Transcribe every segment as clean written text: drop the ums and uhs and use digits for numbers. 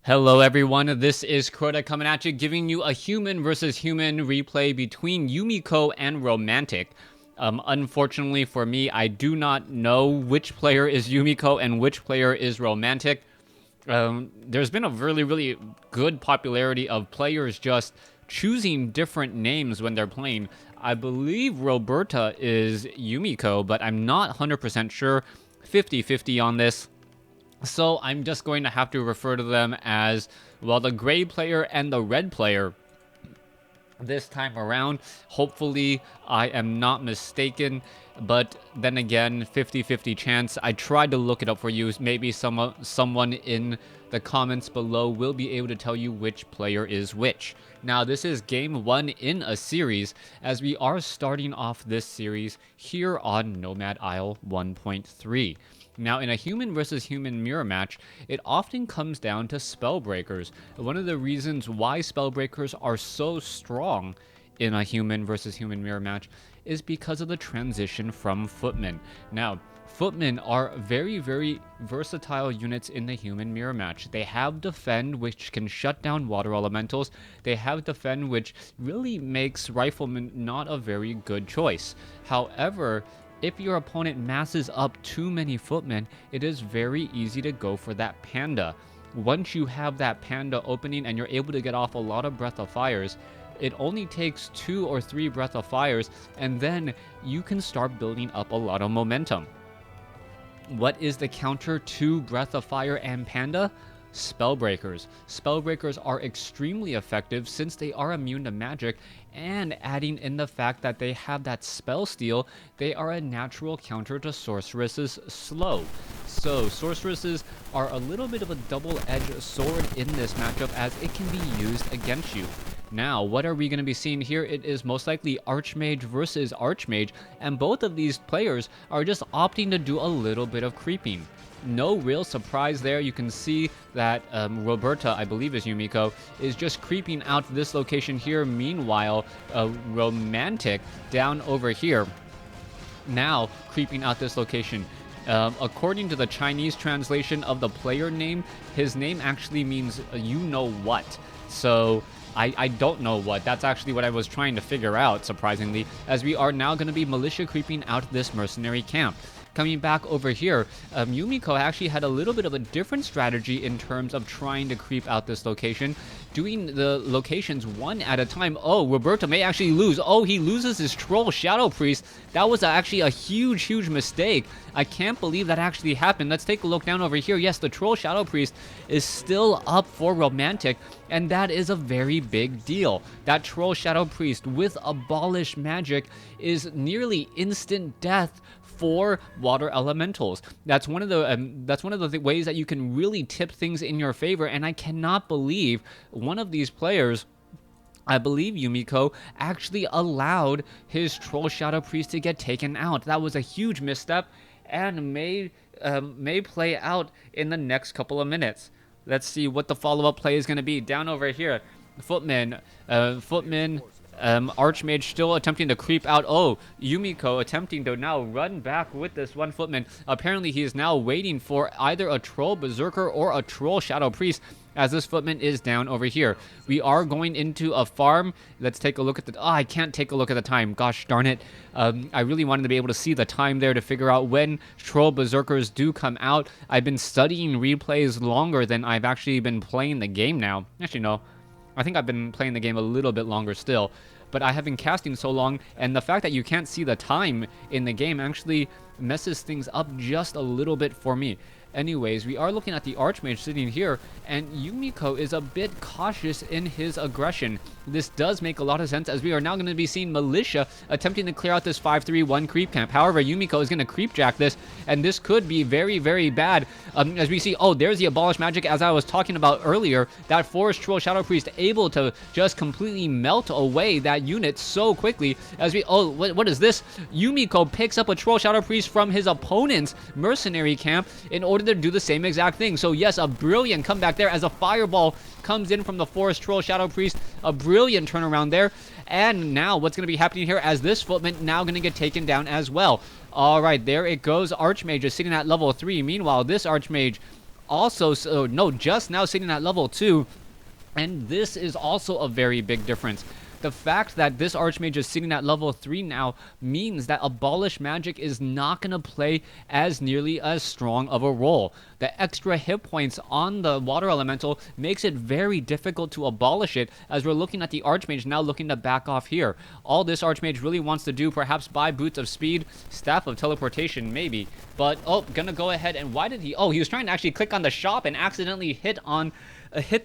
Hello everyone, this is Crota coming at you, giving you a human versus human replay between Yumiko and Romantic. Unfortunately for me, I do not know which player is Yumiko and which player is Romantic. There's been a really good popularity of players just choosing different names when they're playing. I believe Roberta is Yumiko, but I'm not 100% sure. 50-50 on this. So I'm just going to have to refer to them as, well, the gray player and the red player this time around. Hopefully I am not mistaken, but then again, 50-50 chance. I tried to look it up for you. Maybe someone in the comments below will be able to tell you which player is which. Now, this is game 1 in a series, as we are starting off this series here on Nomad Isle 1.3. Now, in a human versus human mirror match, it often comes down to spellbreakers. One of the reasons why spellbreakers are so strong in a human versus human mirror match is because of the transition from footmen. Now, footmen are very versatile units in the human mirror match. They have defend, which can shut down water elementals. They have defend, which really makes riflemen not a very good choice. However, if your opponent masses up too many footmen, it is very easy to go for that panda. Once you have that panda opening and you're able to get off a lot of breath of fires, it only takes 2 or 3 breath of fires, and then you can start building up a lot of momentum. What is the counter to breath of fire and panda? Spellbreakers. Spellbreakers are extremely effective since they are immune to magic, and adding in the fact that they have that spell steal, they are a natural counter to sorceresses slow. So sorceresses are a little bit of a double-edged sword in this matchup, as it can be used against you. Now, what are we going to be seeing here? It is most likely Archmage versus Archmage, and both of these players are just opting to do a little bit of creeping. No real surprise there. You can see that Roberta, I believe is Yumiko, is just creeping out this location here. Meanwhile, Romantic down over here, now creeping out this location. According to the Chinese translation of the player name, his name actually means you know what. So I don't know what. That's actually what I was trying to figure out, surprisingly, as we are now going to be militia creeping out this mercenary camp. Coming back over here, Yumiko actually had a little bit of a different strategy in terms of trying to creep out this location, doing the locations one at a time. Oh, Roberta may actually lose. Oh, he loses his Troll Shadow Priest. That was actually a huge mistake. I can't believe that actually happened. Let's take a look down over here. Yes, the Troll Shadow Priest is still up for Romantic, and that is a very big deal. That Troll Shadow Priest with Abolish Magic is nearly instant death for water elementals. That's one of the ways that you can really tip things in your favor, and I cannot believe one of these players, I believe Yumiko, actually allowed his Troll Shadow Priest to get taken out. That was a huge misstep, and may play out in the next couple of minutes. Let's see what the follow-up play is going to be. Down over here, Footman, Archmage still attempting to creep out. Oh, Yumiko attempting to now run back with this one footman. Apparently, he is now waiting for either a Troll Berserker or a Troll Shadow Priest, as this footman is down over here. We are going into a farm. Let's take a look at the... Oh, I can't take a look at the time. Gosh darn it. I really wanted to be able to see the time there to figure out when Troll Berserkers do come out. I've been studying replays longer than I've actually been playing the game now. Actually, no. I think I've been playing the game a little bit longer still, but I have been casting so long, and the fact that you can't see the time in the game actually messes things up just a little bit for me. Anyways, we are looking at the Archmage sitting here, and Yumiko is a bit cautious in his aggression. This does make a lot of sense, as we are now going to be seeing Militia attempting to clear out this 5-3-1 creep camp. However, Yumiko is going to creep jack this, and this could be very bad. As we see, oh, there's the Abolish Magic, as I was talking about earlier. That Forest Troll Shadow Priest able to just completely melt away that unit so quickly. As we, oh, what is this? Yumiko picks up a Troll Shadow Priest from his opponent's mercenary camp in order to do the same exact thing. So yes, a brilliant comeback there as a fireball comes in from the Forest Troll Shadow Priest. A brilliant turnaround there. And now what's going to be happening here, as this footman now going to get taken down as well. All right, there it goes. Archmage is sitting at level 3. Meanwhile, this Archmage also, so no, just now sitting at level 2. And this is also a very big difference. The fact that this Archmage is sitting at level 3 now means that Abolish Magic is not going to play as nearly as strong of a role. The extra hit points on the Water Elemental makes it very difficult to abolish it, as we're looking at the Archmage now looking to back off here. All this Archmage really wants to do, perhaps buy Boots of Speed, Staff of Teleportation, maybe. But, oh, gonna go ahead and why did he... Oh, he was trying to actually click on the shop and accidentally hit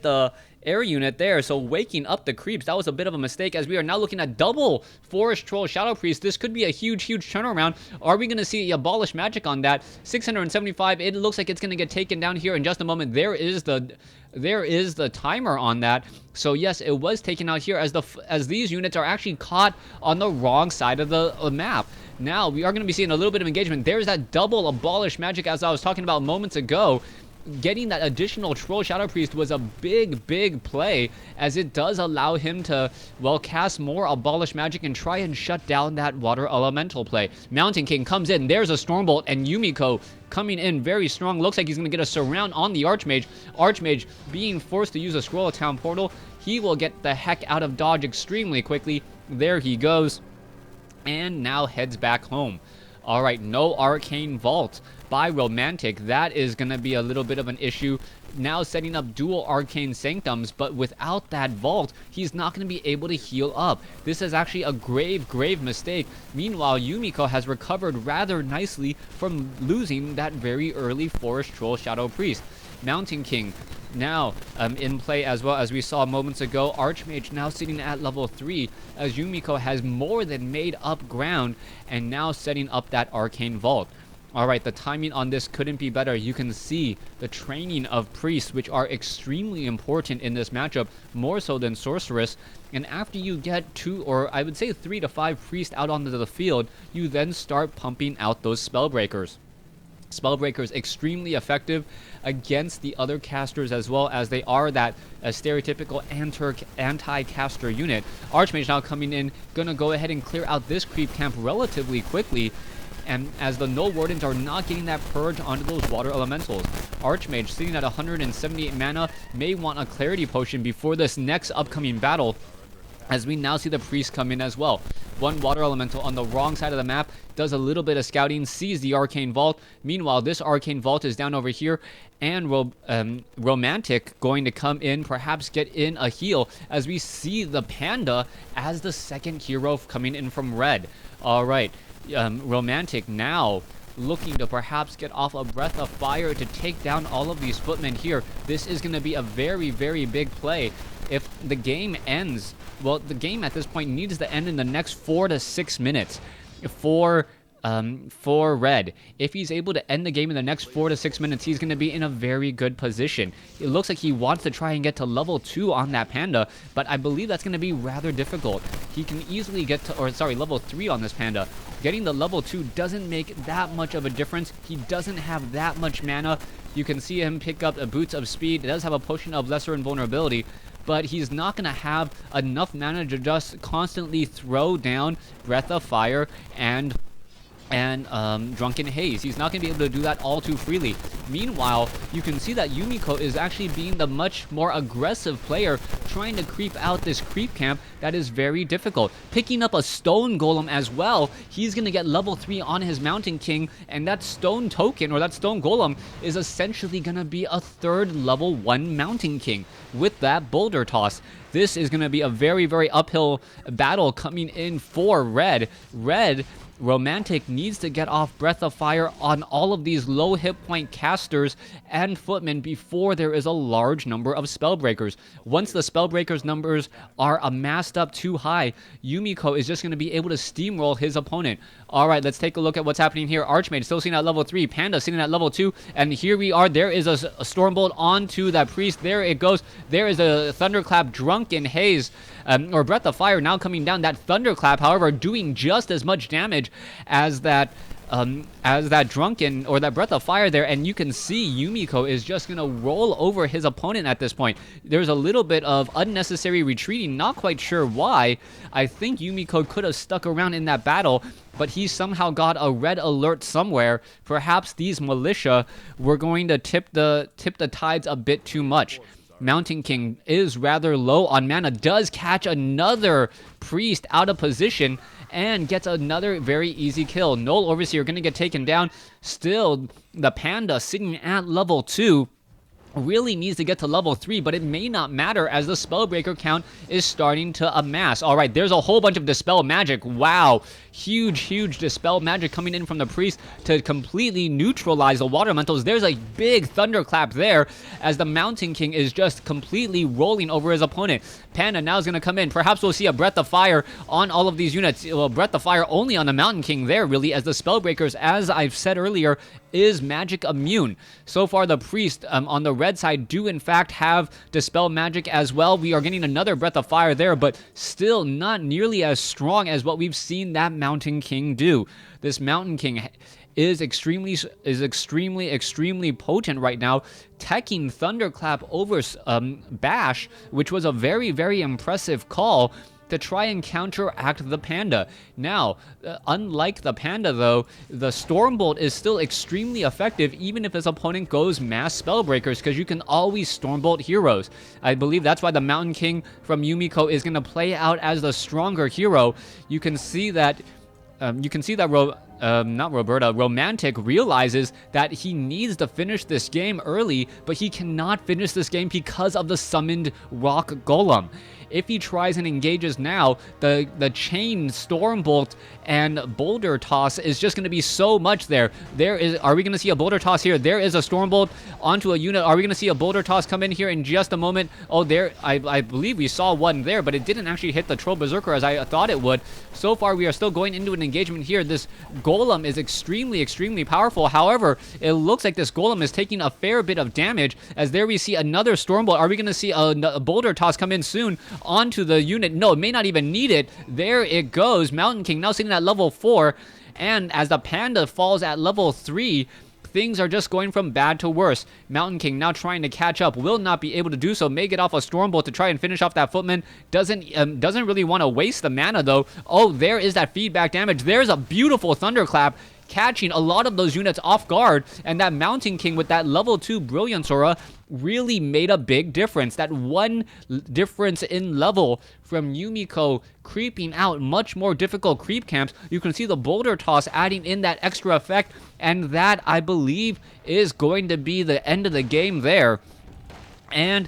the air unit there, so waking up the creeps. That was a bit of a mistake, as we are now looking at double Forest Troll Shadow Priest. This could be a huge turnaround. Are we going to see Abolish Magic on that? 675. It looks like it's going to get taken down here in just a moment. There is the timer on that. So yes, it was taken out here, as these units are actually caught on the wrong side of the map. Now we are going to be seeing a little bit of engagement. There's that double Abolish Magic, as I was talking about moments ago. Getting that additional Troll Shadow Priest was a big play, as it does allow him to, well, cast more Abolish Magic and try and shut down that Water Elemental play. Mountain King comes in. There's a Stormbolt, and Yumiko coming in very strong. Looks like he's going to get a surround on the Archmage. Archmage being forced to use a Scroll of Town Portal. He will get the heck out of dodge extremely quickly. There he goes. And now heads back home. All right, no Arcane Vault by Romantic. That is going to be a little bit of an issue. Now setting up dual Arcane Sanctums, but without that Vault, he's not going to be able to heal up. This is actually a grave mistake. Meanwhile, Yumiko has recovered rather nicely from losing that very early Forest Troll Shadow Priest. Mountain King now in play as well, as we saw moments ago. Archmage now sitting at level 3, as Yumiko has more than made up ground and now setting up that Arcane Vault. Alright, the timing on this couldn't be better. You can see the training of priests, which are extremely important in this matchup, more so than sorceress. And after you get 2, or I would say 3 to 5 priests out onto the field, you then start pumping out those Spellbreakers. Spellbreakers extremely effective against the other casters, as well as they are that stereotypical anti-caster unit. Archmage now coming in, gonna go ahead and clear out this creep camp relatively quickly, and as the Null Wardens are not getting that purge onto those Water Elementals. Archmage sitting at 178 mana may want a Clarity Potion before this next upcoming battle, as we now see the priest come in as well. One Water Elemental on the wrong side of the map, does a little bit of scouting, sees the Arcane Vault. Meanwhile, this Arcane Vault is down over here, and Romantic going to come in, perhaps get in a heal, as we see the Panda as the second hero coming in from red. Alright, Romantic now looking to perhaps get off a Breath of Fire to take down all of these footmen here. This is going to be a very big play. If the game ends, well, the game at this point needs to end in the next 4 to 6 minutes for red. If he's able to end the game in the next 4 to 6 minutes, he's going to be in a very good position. It looks like he wants to try and get to level 2 on that Panda, but I believe that's going to be rather difficult. He can easily get to, or sorry, level 3 on this Panda. Getting the level 2 doesn't make that much of a difference. He doesn't have that much mana. You can see him pick up a Boots of Speed. It does have a Potion of Lesser Invulnerability, but he's not going to have enough mana to just constantly throw down Breath of Fire and Drunken Haze. He's not going to be able to do that all too freely. Meanwhile, you can see that Yumiko is actually being the much more aggressive player, trying to creep out this creep camp that is very difficult. Picking up a Stone Golem as well. He's going to get level 3 on his Mountain King, and that Stone Token, or that Stone Golem, is essentially going to be a third level 1 Mountain King with that Boulder Toss. This is going to be a very uphill battle coming in for red. Romantic needs to get off Breath of Fire on all of these low hit point casters and footmen before there is a large number of Spellbreakers. Once the Spellbreakers numbers are amassed up too high, Yumiko is just going to be able to steamroll his opponent. Alright, let's take a look at what's happening here. Archmage still sitting at level 3, Panda sitting at level 2, and here we are. There is a Stormbolt onto that priest. There it goes. There is a Thunderclap, Drunken Haze, or Breath of Fire now coming down. That Thunderclap, however, doing just as much damage as that as that drunken or that breath of fire there, and you can see Yumiko is just gonna roll over his opponent at this point. There's a little bit of unnecessary retreating, not quite sure why. I think Yumiko could have stuck around in that battle, but he somehow got a red alert somewhere. Perhaps these militia were going to tip the tides a bit too much. Mountain King is rather low on mana, does catch another priest out of position, and gets another very easy kill. Null Overseer going to get taken down. Still, the Panda sitting at level 2 really needs to get to level 3, but it may not matter as the Spellbreaker count is starting to amass. All right, there's a whole bunch of Dispel Magic. Wow, huge Dispel Magic coming in from the Priest to completely neutralize the Water Elementals. There's a big Thunderclap there as the Mountain King is just completely rolling over his opponent. Panda now is going to come in. Perhaps we'll see a Breath of Fire on all of these units. Well, Breath of Fire only on the Mountain King there, really, as the Spellbreakers, as I've said earlier, is magic immune. So far, the Priest on the red side do in fact have Dispel Magic as well. We are getting another Breath of Fire there, but still not nearly as strong as what we've seen that Mountain King do. This Mountain King is extremely potent right now, teching Thunderclap over Bash, which was a very impressive call to try and counteract the Panda. Now, unlike the Panda though, the Stormbolt is still extremely effective even if his opponent goes mass Spellbreakers, because you can always Stormbolt heroes. I believe that's why the Mountain King from Yumiko is going to play out as the stronger hero. You can see that Romantic realizes that he needs to finish this game early, but he cannot finish this game because of the summoned Rock Golem. If he tries and engages now, the Chain Stormbolt and Boulder Toss is just going to be so much there. Are we going to see a Boulder Toss here? There is a Stormbolt onto a unit. Are we going to see a Boulder Toss come in here in just a moment? Oh, there, I believe we saw one there, but it didn't actually hit the Troll Berserker as I thought it would. So far, we are still going into an engagement here. This Golem is extremely powerful. However, it looks like this Golem is taking a fair bit of damage, as there we see another Stormbolt. Are we going to see a Boulder Toss come in soon onto the unit? No, it may not even need it. There it goes. Mountain King now sitting at level 4, and as the Panda falls at level 3, things are just going from bad to worse. Mountain King now trying to catch up, will not be able to do so. May get off a Stormbolt to try and finish off that Footman. Doesn't really want to waste the mana though. Oh, there is that feedback damage. There's a beautiful Thunderclap, catching a lot of those units off guard, and that Mountain King with that level 2 Brilliance Aura really made a big difference. That one difference in level from Yumiko creeping out much more difficult creep camps. You can see the Boulder Toss adding in that extra effect, and that, I believe, is going to be the end of the game there. And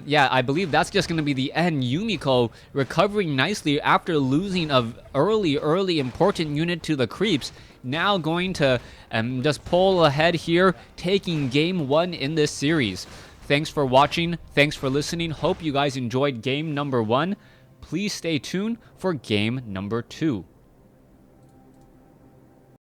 yeah, I believe that's just going to be the end. Yumiko recovering nicely after losing a early important unit to the creeps. Now going to just pull ahead here, taking game 1 in this series. Thanks for watching. Thanks for listening. Hope you guys enjoyed game number 1. Please stay tuned for game number 2.